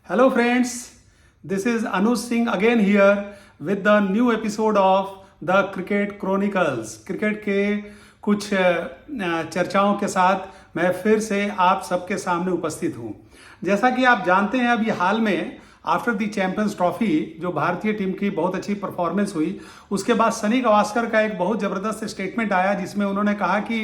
Hello friends, this is Anuj Singh again here with the new episode of the Cricket Chronicles. Cricket के कुछ चर्चाओं के साथ मैं फिर से आप सबके सामने उपस्थित हूं। जैसा कि आप जानते हैं अभी हाल में आफ्टर द चैंपियंस ट्रॉफी जो भारतीय टीम की बहुत अच्छी परफॉर्मेंस हुई, उसके बाद सनी गावस्कर का एक बहुत जबरदस्त स्टेटमेंट आया जिसमें उन्होंने कहा कि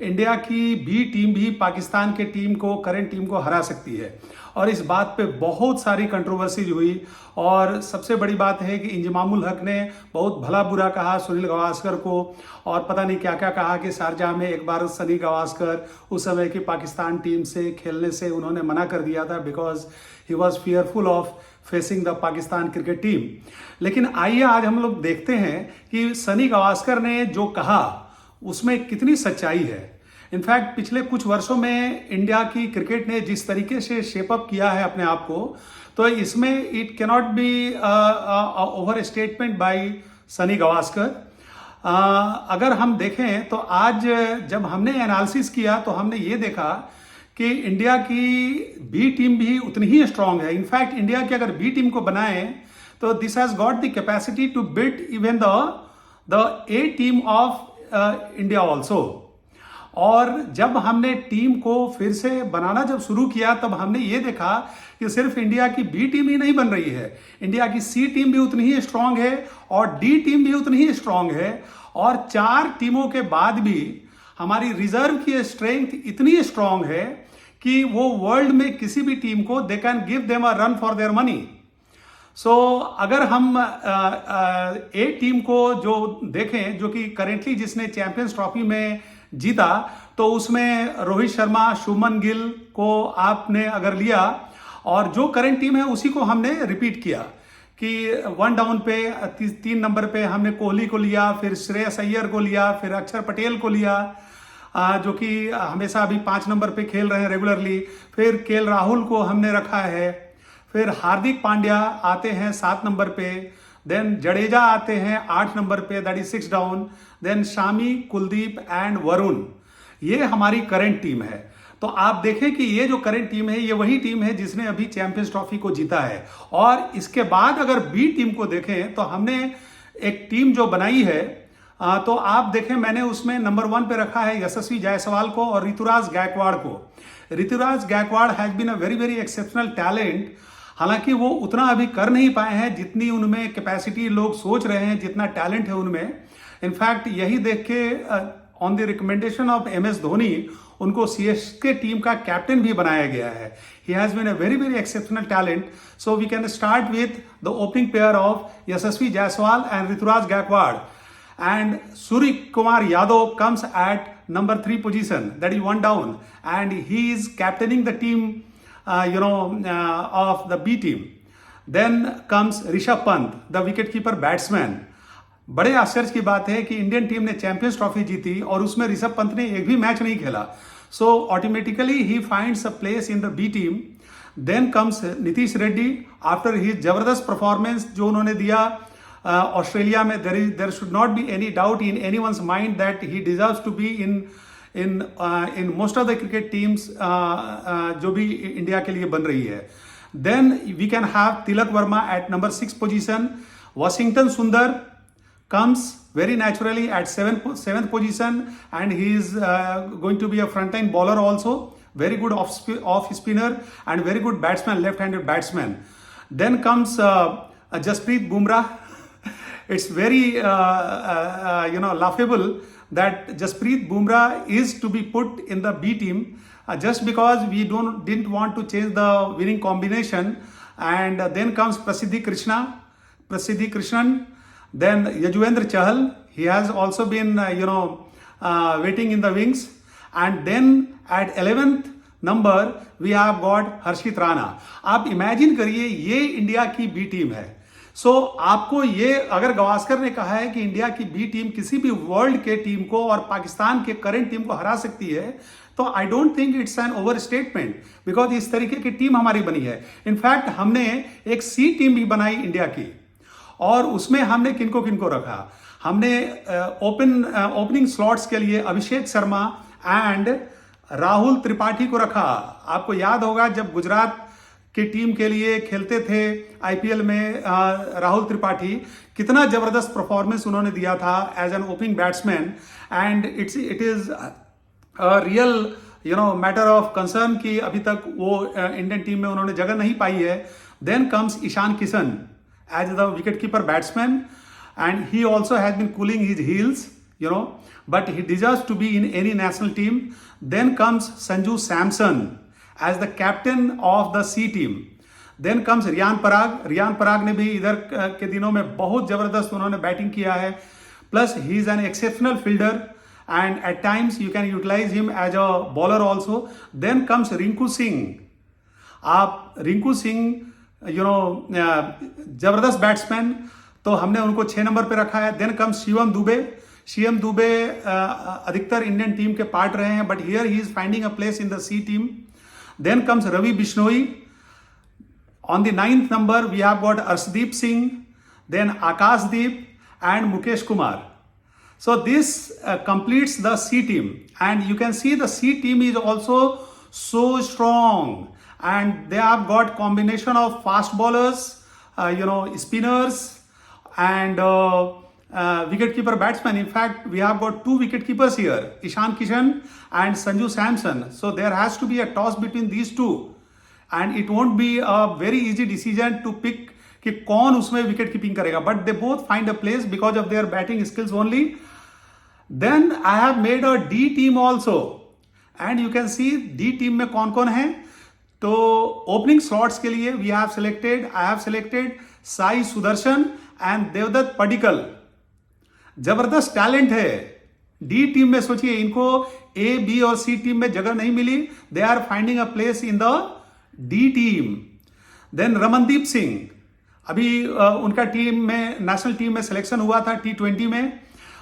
इंडिया की बी टीम भी पाकिस्तान के टीम को, करंट टीम को हरा सकती है। और इस बात पे बहुत सारी कंट्रोवर्सीज हुई और सबसे बड़ी बात है कि इंजमामुल हक ने बहुत भला बुरा कहा सुनील गावस्कर को और पता नहीं क्या क्या कहा कि शारजाह में एक बार सनी गावस्कर उस समय की पाकिस्तान टीम से खेलने से उन्होंने मना कर दिया था because he was fearful of facing the Pakistan cricket team. लेकिन आइए आज हम लोग देखते हैं कि सनी गावस्कर ने जो कहा उसमें कितनी सच्चाई है। इनफैक्ट पिछले कुछ वर्षों में इंडिया की क्रिकेट ने जिस तरीके से शेपअप किया है अपने आप को, तो इसमें it cannot be over statement by Sunny Gavaskar. अगर हम देखें तो आज जब हमने एनालिसिस किया तो हमने ये देखा कि इंडिया की बी टीम भी उतनी ही स्ट्रांग है। इनफैक्ट इंडिया की अगर बी टीम को बनाए तो this has got the capacity two bit even the A team of India also. और जब हमने टीम को फिर से बनाना जब शुरू किया तब हमने ये देखा कि सिर्फ इंडिया की बी टीम ही नहीं बन रही है, इंडिया की सी टीम भी उतनी ही स्ट्रांग है और डी टीम भी उतनी ही स्ट्रांग है। और चार टीमों के बाद भी हमारी रिजर्व की स्ट्रेंथ इतनी स्ट्रांग है कि वो वर्ल्ड में किसी भी टीम को they can give them a run for their money. So अगर हम ए टीम को जो देखें जो कि करेंटली जिसने चैंपियंस ट्रॉफी में जीता, तो उसमें रोहित शर्मा, शुभमन गिल को आपने अगर लिया और जो करंट टीम है उसी को हमने रिपीट किया कि 1 डाउन पे 3 नंबर पे हमने कोहली को लिया, फिर श्रेयस अय्यर को लिया, फिर अक्षर पटेल को लिया जो कि हमेशा अभी 5 नंबर पे खेल रहे हैं रेगुलरली, फिर केएल राहुल को हमने रखा है, फिर हार्दिक पांड्या आते हैं 7 नंबर पे, देन जडेजा आते हैं 8 नंबर पे, that is 6 down, then Shami, Kuldeep and Varun. ये हमारी करंट टीम है। तो आप देखें कि ये जो करंट टीम है ये वही टीम है जिसने अभी चैंपियंस ट्रॉफी को जीता है। और इसके बाद अगर बी टीम को देखें तो हमने एक टीम जो बनाई है तो आप देखें मैंने उसमें नंबर 1 पे रखा है यशस्वी जायसवाल को और ऋतुराज गायकवाड़ को। Ruturaj Gaikwad has been a very very exceptional talent. हालांकि वो उतना अभी कर नहीं पाए हैं जितनी उनमें कैपेसिटी लोग सोच रहे हैं, जितना टैलेंट है उनमें। इनफैक्ट यही देख के on the recommendation of MS Dhoni उनको CSK टीम का कैप्टन भी बनाया गया है। He has been a very very exceptional talent. So we can start with the opening pair of Yashasvi Jaiswal and Ruturaj Gaikwad, and Surya Kumar Yadav comes at number 3 position, that is 1 down, and he is captaining the team of the B team. Then comes Rishabh Pant, the wicketkeeper batsman. बड़े आश्चर्य की बात है कि Indian team ने champions trophy जीती और उसमें ऋषभ पंत ने एक भी मैच नहीं खेला। So automatically he finds a place in the B team. Then comes Nitish Reddy after his जबरदस्त परफॉर्मेंस जो उन्होंने दिया ऑस्ट्रेलिया में। There should not be any doubt in anyone's mind that he deserves to be in most of the cricket teams जो भी India के लिए बन रही है। Then we can have Tilak Varma at number 6 position. Washington Sundar comes very naturally at 7th position and he is going to be a front-line bowler also. Very good off spinner and very good batsman, left-handed batsman. Then comes Jasprit Bumrah. It's very laughable that Jasprit Bumrah is to be put in the B team just because we didn't want to change the winning combination. And then comes Prasidhi Krishnan. Then Yajuvendra Chahal, he has also been waiting in the wings. And then at 11th number we have got Harshit Rana. आप imagine करिए ये India की B team है। सो आपको ये अगर गावस्कर ने कहा है कि इंडिया की बी टीम किसी भी वर्ल्ड के टीम को और पाकिस्तान के करंट टीम को हरा सकती है, तो I don't think it's an over statement because इस तरीके की टीम हमारी बनी है। इनफैक्ट हमने एक सी टीम भी बनाई इंडिया की और उसमें हमने किनको किनको रखा। हमने ओपनिंग स्लॉट्स के लिए अभिषेक शर्मा एंड राहुल त्रिपाठी को रखा। आपको याद होगा जब गुजरात की टीम के लिए खेलते थे आईपीएल में राहुल त्रिपाठी, कितना जबरदस्त परफॉर्मेंस उन्होंने दिया था as an opening batsman, and it is real matter of concern कि अभी तक वो इंडियन टीम में उन्होंने जगह नहीं पाई है. Then comes Ishan Kishan as the wicket keeper batsman, and he also has been cooling his heels, but he deserves to be in any national team. Then comes Sanju Samson as the captain of the C team. Then comes Riyan Parag. Riyan Parag ने भी इधर के दिनों में बहुत जबरदस्त उन्होंने batting किया है. Plus he is an exceptional fielder and at times you can utilize him as a bowler also. Then comes Rinku Singh. आप रिंकू सिंह जबरदस्त बैट्समैन, तो हमने उनको 6 नंबर पे रखा है. Then comes Shivam Dube. शिवम दुबे अधिकतर इंडियन टीम के पार्ट रहे हैं, but here he is finding a place in the C team. Then comes Ravi Bishnoi. On the 9th number we have got Arshdeep Singh, then Akashdeep and Mukesh Kumar. So this completes the C team, and you can see the C team is also so strong, and they have got combination of fast bowlers, spinners, and wicket-keeper batsmen. In fact, we have got 2 wicket-keepers here, Ishan Kishan and Sanju Samson. So there has to be a toss between these two, and it won't be a very easy decision to pick कि कौन उसमें wicket keeping करेगा, but they both find a place because of their batting skills only. Then I have made a D team also, and you can see D team में कौन कौन है. तो opening slots के लिए I have selected Sai Sudharsan and Devdutt Padikkal. जबरदस्त talent है D team में. सोचिए, इनको ए, बी और सी टीम में जगह नहीं मिली, they are finding a place in the D team. Then Ramandeep Singh, अभी उनका टीम में, नेशनल टीम में सिलेक्शन हुआ था T20 में,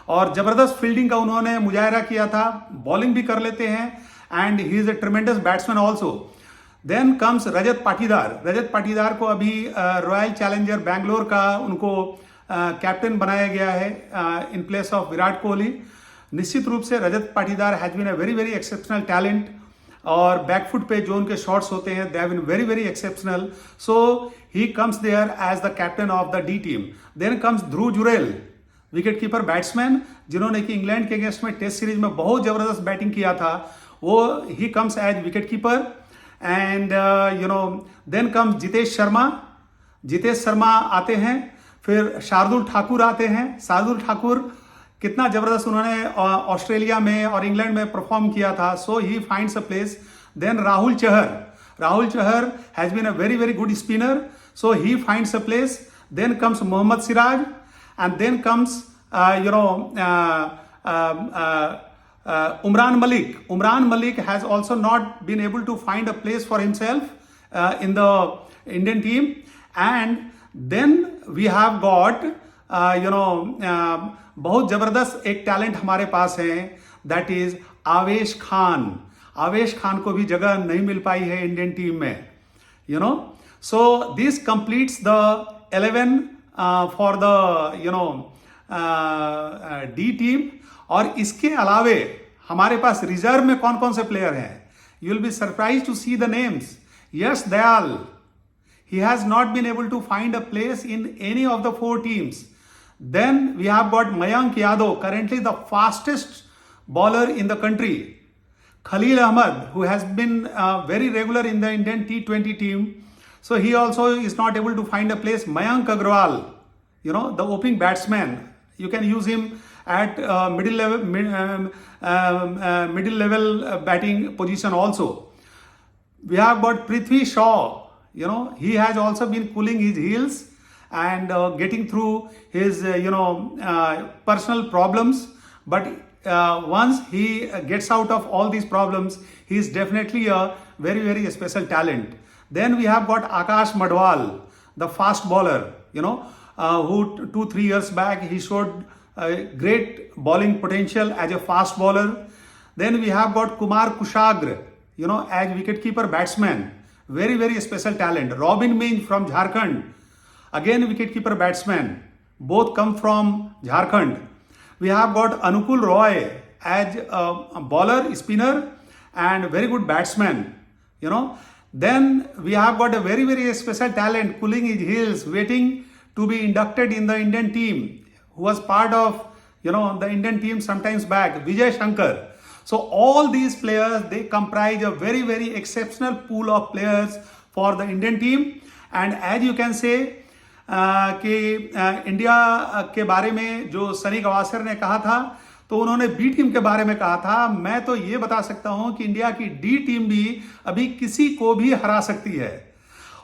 और जबरदस्त फील्डिंग का उन्होंने मुजाहरा किया था. बॉलिंग भी कर लेते हैं, and he is a tremendous batsman also. Then comes Rajat Patidar. Rajat Patidar को अभी रॉयल चैलेंजर बैंगलोर का उनको कैप्टन बनाया गया है in place of Virat Kohli. निश्चित रूप से Rajat Patidar has been a very very exceptional talent, और बैकफुट पे जो उनके शॉट्स होते हैं they have been very very exceptional. So he comes there as the captain of the D team. Then comes Dhruv Jurel, wicket keeper batsman, जिन्होंने कि England के against में टेस्ट सीरीज में बहुत जबरदस्त बैटिंग किया था. वो ही comes as wicket keeper. And then comes Jitesh Sharma आते हैं. फिर शार्दुल ठाकुर आते हैं. शार्दुल ठाकुर कितना जबरदस्त उन्होंने ऑस्ट्रेलिया में और इंग्लैंड में परफॉर्म किया था. So he finds a place. Then Rahul Chahar has been a very very good spinner, so he finds a place. Then comes Mohammed Siraj, and then comes Umran Malik has also not been able to find a place for himself in the Indian team. And then we have got बहुत जबरदस्त एक talent हमारे पास है, that is आवेश खान को भी जगह नहीं मिल पाई है इंडियन टीम में. So this completes the 11 for the D team. और इसके अलावे हमारे पास रिजर्व में कौन कौन से प्लेयर हैं, you will be surprise to see the names. Yash Dayal, he has not been able to find a place in any of the 4 teams. Then we have got Mayank Yadav, currently the fastest bowler in the country. Khalil Ahmed, who has been very regular in the Indian T20 team, so he also is not able to find a place. Mayank Agrawal, the opening batsman, you can use him at middle level batting position also. We have got Prithvi Shaw. He has also been cooling his heels and getting through his personal problems, but once he gets out of all these problems, he is definitely a very very special talent. Then we have got Akash Madwal, the fast bowler, who 2-3 years back he showed great bowling potential as a fast bowler. Then we have got Kumar Kushagra, as wicketkeeper batsman, very very special talent. Robin Minj from Jharkhand, again wicketkeeper batsman, both come from Jharkhand. We have got Anukul Roy as a bowler, spinner and very good batsman. Then we have got a very, very special talent cooling his heels, waiting to be inducted in the Indian team, who was part of, the Indian team sometimes back, Vijay Shankar. So all these players, they comprise a very, very exceptional pool of players for the Indian team. And as you can say, कि India के बारे में जो सनी गावस्कर ने कहा था, तो उन्होंने बी टीम के बारे में कहा था। मैं तो ये बता सकता हूं कि इंडिया की डी टीम भी अभी किसी को भी हरा सकती है।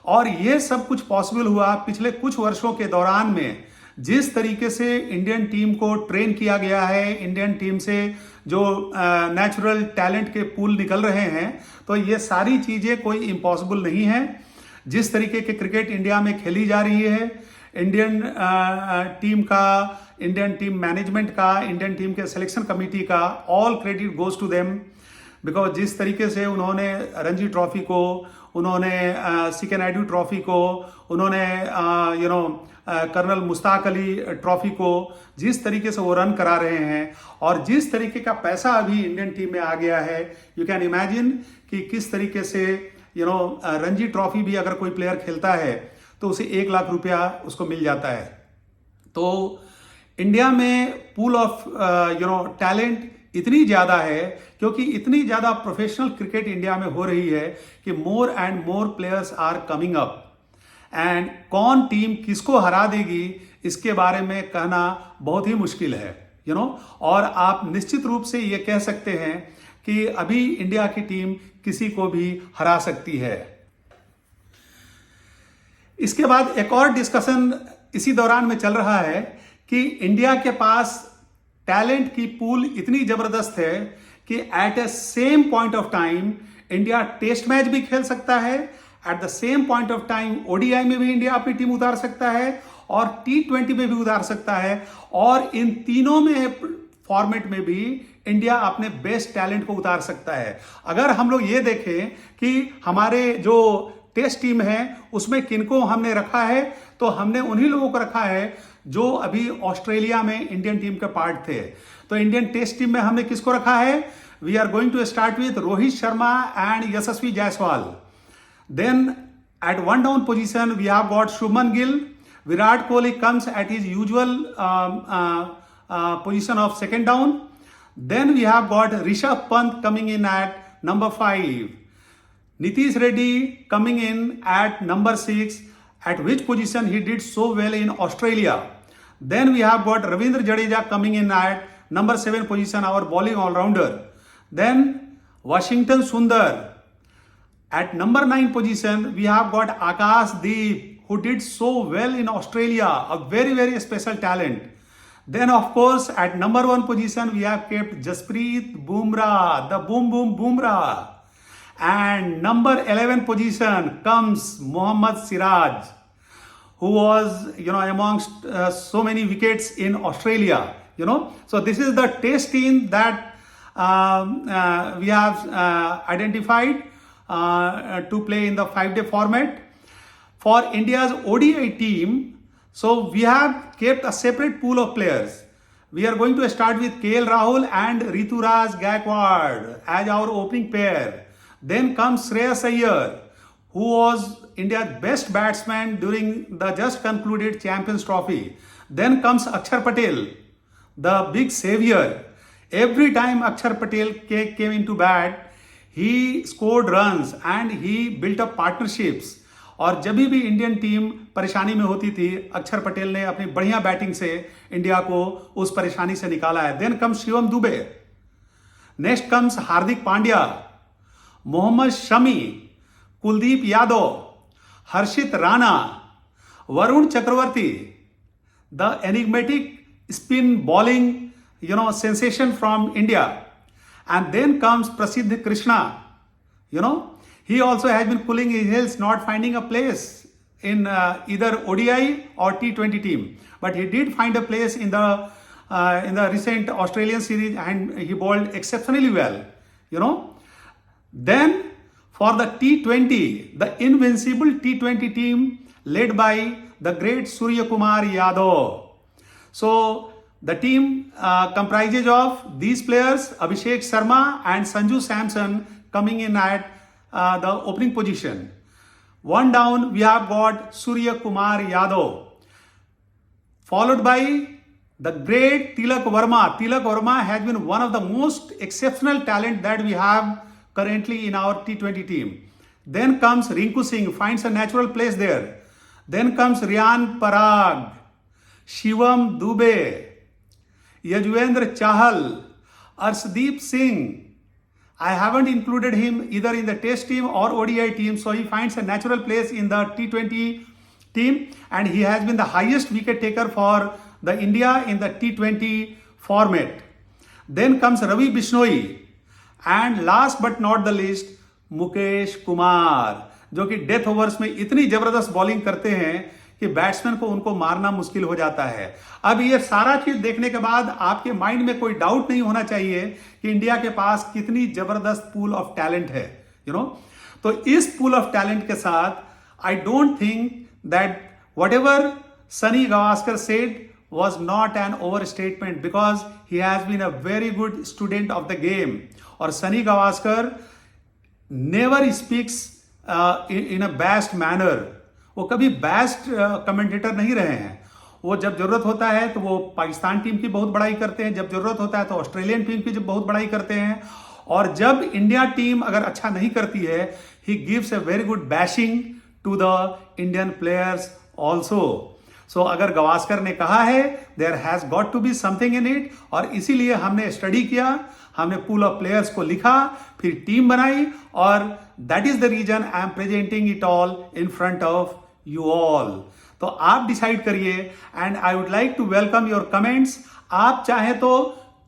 और ये सब कुछ पॉसिबल हुआ पिछले कुछ वर्षों के दौरान में, जिस तरीके से इंडियन टीम को ट्रेन किया गया है, इंडियन टीम से जो नेचुरल टैलेंट के पूल निकल रहे हैं, तो ये सारी चीजें कोई इम्पॉसिबल नहीं है। जिस तरीके के क्रिकेट इंडिया में खेली जा रही है, इंडियन टीम का, इंडियन टीम मैनेजमेंट का, इंडियन टीम के सिलेक्शन कमेटी का, all credit goes to them, because जिस तरीके से उन्होंने रणजी ट्रॉफी को, उन्होंने सीके नायडू ट्रॉफी को, उन्होंने कर्नल मुश्ताक अली ट्रॉफी को जिस तरीके से वो रन करा रहे हैं, और जिस तरीके का पैसा अभी इंडियन टीम में आ गया है, यू कैन इमेजिन कि किस तरीके से रणजी ट्रॉफी भी अगर कोई प्लेयर खेलता है तो उसे 1 लाख रुपया उसको मिल जाता है। तो इंडिया में पूल ऑफ टैलेंट इतनी ज़्यादा है, क्योंकि इतनी ज़्यादा प्रोफेशनल क्रिकेट इंडिया में हो रही है कि more and more players are coming up, and कौन टीम किसको हरा देगी इसके बारे में कहना बहुत ही मुश्किल है, और आप निश्चित रूप से ये कह सकते हैं कि अभी इंडिया की टीम किसी को भी हरा सकती है। इसके बाद एक और डिस्कशन इसी दौरान में चल रहा है कि इंडिया के पास टैलेंट की पूल इतनी जबरदस्त है कि at a same point of time India test match भी खेल सकता है, at the same point of time ODI में भी इंडिया अपनी टीम उतार सकता है, और T20 में भी उतार सकता है, और इन तीनों में फॉर्मेट में भी इंडिया अपने बेस्ट टैलेंट को उतार सकता है। अगर हम लोग ये देखें कि हमारे जो टेस्ट टीम है उसमें किनको हमने रखा है, तो हमने उन्हीं लोगों को रखा है जो अभी ऑस्ट्रेलिया में इंडियन टीम के पार्ट थे। तो इंडियन टेस्ट टीम में हमने किसको रखा है? We are going to start with Rohit Sharma and Yashasvi Jaiswal. Then at one down position we have got Shubman Gill. Virat Kohli comes at his usual position of second down. Then we have got Rishabh Pant coming in at number 5. Nitish Reddy coming in at number 6, at which position he did so well in Australia. Then we have got Ravindra Jadeja coming in at number 7 position, our bowling all-rounder. Then Washington Sundar. At number 9 position, we have got Akash Deep, who did so well in Australia, a very, very special talent. Then, of course, at number 1 position, we have kept Jasprit Bumrah, the boom boom Bumrah. And number 11 position comes Mohammad Siraj, who was, amongst so many wickets in Australia, So this is the test team that we have identified to play in the 5-day format. For India's ODI team, so we have kept a separate pool of players. We are going to start with KL Rahul and Rituraj Gaikwad as our opening pair. Then comes Shreyas Iyer, who was India's best batsman during the just concluded Champions Trophy. Then comes Akshar Patel, the big savior. Every time Akshar Patel came into bat, he scored runs and he built up partnerships. और जब भी Indian team परेशानी में होती थी, अक्षर पटेल ने अपनी बढ़िया बैटिंग से इंडिया को उस परेशानी से निकाला है. Then comes Shivam Dube, next comes Hardik Pandya, Mohammed Shami, Kuldeep Yadav, Harshit Rana, Varun Chakravarthy, the enigmatic spin bowling sensation from India. And then comes Prasidh Krishna. He also has been pulling his heels, not finding a place in either ODI or T20 team. But he did find a place in the recent Australian series, and he bowled exceptionally well. Then for the T20, the invincible T20 team led by the great Surya Kumar Yadav. So the team comprises of these players, Abhishek Sharma and Sanju Samson, coming in at the opening position. One down, we have got Surya Kumar Yadav, followed by the great Tilak Verma. Tilak Verma has been one of the most exceptional talent that we have currently in our T20 team. Then comes Rinku Singh, finds a natural place there. Then comes Riyan Parag, Shivam Dubey, Yajwendra Chahal, Arshdeep Singh. I haven't included him either in the test team or ODI team, so he finds a natural place in the T20 team, and he has been the highest wicket taker for the India in the T20 format. Then comes Ravi Bishnoi, and last but not the least, Mukesh Kumar, जो कि death overs में इतनी जबरदस्त bowling करते हैं कि batsman को उनको मारना मुश्किल हो जाता है। अब ये सारा चीज देखने के बाद आपके माइंड में कोई डाउट नहीं होना चाहिए कि इंडिया के पास कितनी जबरदस्त पूल ऑफ टैलेंट है, तो इस पूल ऑफ टैलेंट के साथ I don't think that what ever Sunny Gavaskar said was not an overstatement, because he has been a very good student of the game. और Sunny Gavaskar never speaks in a bashed manner. वो कभी best commentator नहीं रहे हैं। वो जब जरूरत होता है तो वो पाकिस्तान टीम की बहुत बड़ाई करते हैं, जब जरूरत होता है तो ऑस्ट्रेलियन टीम की जब बहुत बड़ाई करते हैं, और जब इंडिया टीम अगर अच्छा नहीं करती है, he gives a very good bashing to the Indian players also. So अगर गावस्कर ने कहा है there has got to be something in it, और इसीलिए हमने स्टडी किया, हमने पूल ऑफ प्लेयर्स को लिखा, फिर टीम बनाई, और that is the reason I am presenting it all in front of you all. तो आप डिसाइड करिए, and I would like to welcome your comments. आप चाहे तो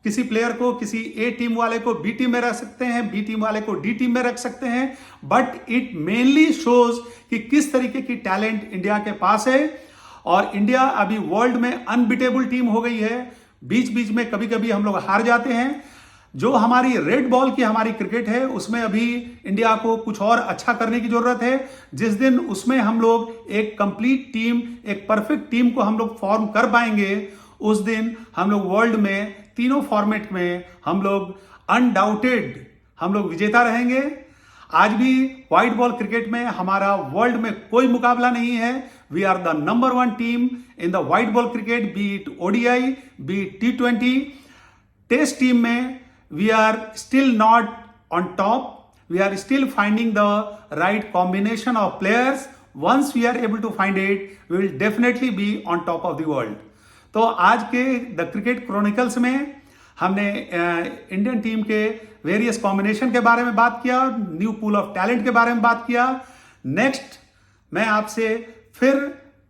किसी प्लेयर को, किसी ए टीम वाले को बी टीम में रख सकते हैं, बी टीम वाले को डी टीम में रख सकते हैं, बट इट मेनली शोज कि किस तरीके की टैलेंट इंडिया के पास है। और इंडिया अभी वर्ल्ड में अनबिटेबल टीम हो गई है। बीच बीच में कभी कभी हम लोग हार जाते हैं। जो हमारी रेड बॉल की हमारी क्रिकेट है, उसमें अभी इंडिया को कुछ और अच्छा करने की जरूरत है। जिस दिन उसमें हम लोग एक कंप्लीट टीम, एक परफेक्ट टीम को हम लोग फॉर्म कर पाएंगे, उस दिन हम लोग वर्ल्ड में तीनों फॉर्मेट में हम लोग अनडाउटेड हम लोग विजेता रहेंगे। आज भी व्हाइट बॉल क्रिकेट में हमारा वर्ल्ड में कोई मुकाबला नहीं है। We are the number 1 team in the white ball cricket, be it ODI, be it T20। Test team में we are still not on top. We are still finding the right combination of players. Once we are able to find it, we will definitely be on top of the world. तो आज के the cricket chronicles में हमने Indian team के various combination के बारे में बात किया, न्यू पूल ऑफ टैलेंट के बारे में बात किया। नेक्स्ट मैं आपसे फिर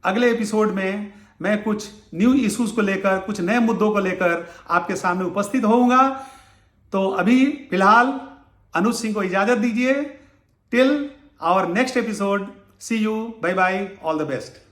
अगले एपिसोड में मैं कुछ न्यू इश्यूज को लेकर, कुछ नए मुद्दों को लेकर आपके सामने उपस्थित होऊंगा। तो अभी फिलहाल अनुज सिंह को इजाजत दीजिए। Till our next episode, see you, bye bye, all the best.